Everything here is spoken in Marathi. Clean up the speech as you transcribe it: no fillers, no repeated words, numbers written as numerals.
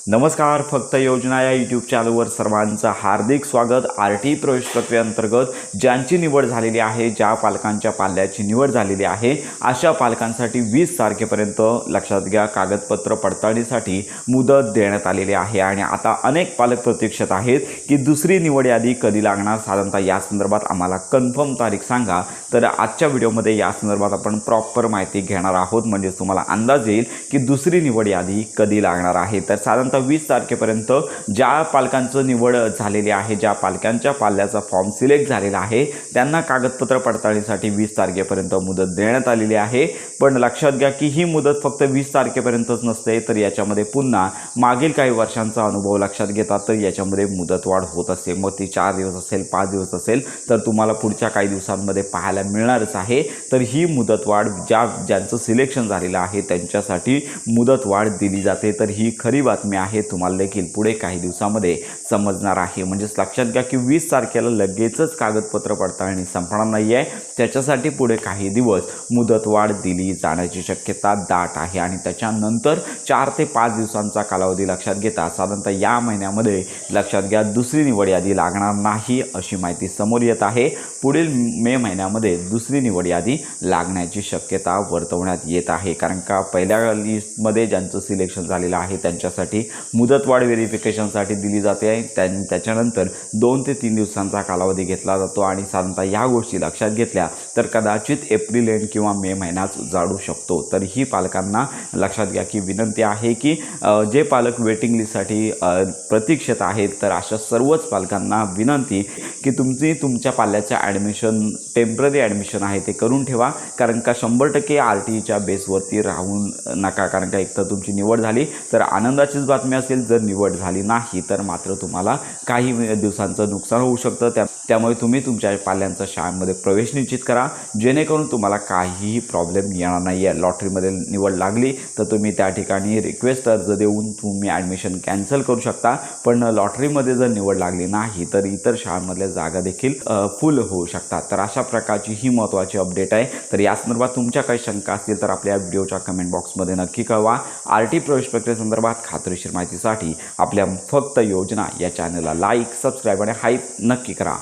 नमस्कार, फक्त योजना या यूट्यूब चॅनलवर सर्वांचं हार्दिक स्वागत। आरटी प्रवेश प्रक्रियेअंतर्गत ज्यांची निवड झालेली आहे, ज्या पालकांच्या पाल्याची निवड झालेली आहे, अशा पालकांसाठी 20 तारखेपर्यंत लक्षात घ्या कागदपत्र पडताळणीसाठी मुदत देण्यात आलेली आहे। आणि आता अनेक पालक प्रतीक्षेत आहेत की दुसरी निवड यादी कधी लागणार, साधारणतः या संदर्भात आम्हाला कन्फर्म तारीख सांगा। तर आजच्या व्हिडिओमध्ये या संदर्भात आपण प्रॉपर माहिती घेणार आहोत, म्हणजे तुम्हाला अंदाज येईल की दुसरी निवड यादी कधी लागणार आहे। तर साधारणतः 20 तारखेपर्यंत ज्या पालकांचं निवड झालेली आहे, ज्या पालकांच्या पाल्याचा फॉर्म सिलेक्ट झालेला आहे, त्यांना कागदपत्र पडताळणीसाठी 20 तारखेपर्यंत मुदत देण्यात आलेली आहे। पण लक्षात घ्या की ही मुदत फक्त 20 तारखेपर्यंतच नसते, तर याच्यामध्ये पुन्हा मागील काही वर्षांचा अनुभव लक्षात घेतात तर याच्यामध्ये मुदतवाढ होत असते। मग ती 4 दिवस असेल, 5 दिवस असेल, तर तुम्हाला पुढच्या काही दिवसांमध्ये पाहायला मिळणारच आहे। तर ही मुदतवाढ ज्यांचं सिलेक्शन झालेलं आहे त्यांच्यासाठी मुदतवाढ दिली जाते। तर ही खरी बातमी आहे, तुम्हाला देखील पुढे काही दिवसामध्ये समजणार आहे। म्हणजेच लक्षात घ्या की 20 तारखेला लगेचच कागदपत्र पडताळणी संपणार नाही आहे, त्याच्यासाठी पुढे काही दिवस मुदतवाढ दिली जाण्याची शक्यता दाट आहे। आणि त्याच्यानंतर 4 ते 5 दिवसांचा कालावधी लक्षात घेता साधारणतः या महिन्यामध्ये लक्षात घ्या दुसरी निवड यादी लागणार नाही अशी माहिती समोर येत आहे। पुढील मे महिन्यामध्ये दुसरी निवड यादी लागण्याची शक्यता वर्तवण्यात येत आहे, कारण का पहिल्या लिस्टमध्ये ज्यांचं सिलेक्शन झालेलं आहे त्यांच्यासाठी मुदतवाढ व्हेरिफिकेशनसाठी दिली जाते आहे। त्याच्यानंतर 2 ते 3 दिवसांचा कालावधी घेतला जातो आणि साधारणतः या गोष्टी लक्षात घेतल्या तर कदाचित एप्रिल एंड किंवा मे महिन्यात जाडू शकतो। तर ही पालकांना लक्षात घ्या की विनंती आहे की जे पालक वेटिंग लिस्टसाठी प्रतीक्षेत आहेत, तर अशा सर्वच पालकांना विनंती की तुमच्या पाल्याचं ॲडमिशन टेम्पररी ॲडमिशन आहे ते करून ठेवा, कारण का 100% RTच्या बेसवरती राहून नका। कारण का एक तर तुमची निवड झाली तर आनंदाचीच बातमी असेल, जर निवड झाली नाही तर मात्र तुम्हाला काही दिवसांचं नुकसान होऊ शकतं। त्यामुळे तुम्ही तुमच्या पाल्यांचा शाळांमध्ये प्रवेश निश्चित करा, जेणेकरून तुम्हाला काहीही प्रॉब्लेम येणार नाही आहे। लॉटरीमध्ये निवड लागली तर तुम्ही त्या ठिकाणी रिक्वेस्ट अर्ज देऊन तुम्ही ॲडमिशन कॅन्सल करू शकता, पण लॉटरीमध्ये जर निवड लागली नाही तर इतर शाळांमधल्या जागा देखील फुल होऊ शकतात। तर अशा प्रकारची ही महत्त्वाची अपडेट आहे। तर या संदर्भात तुमच्या काही शंका असतील तर आपल्या व्हिडिओच्या कमेंट बॉक्समध्ये नक्की कळवा। RT प्रवेश प्रक्रियेसंदर्भात खात्रीशीर माहितीसाठी आपल्या फक्त योजना या चॅनलला लाईक, सबस्क्राईब आणि हाईप नक्की करा।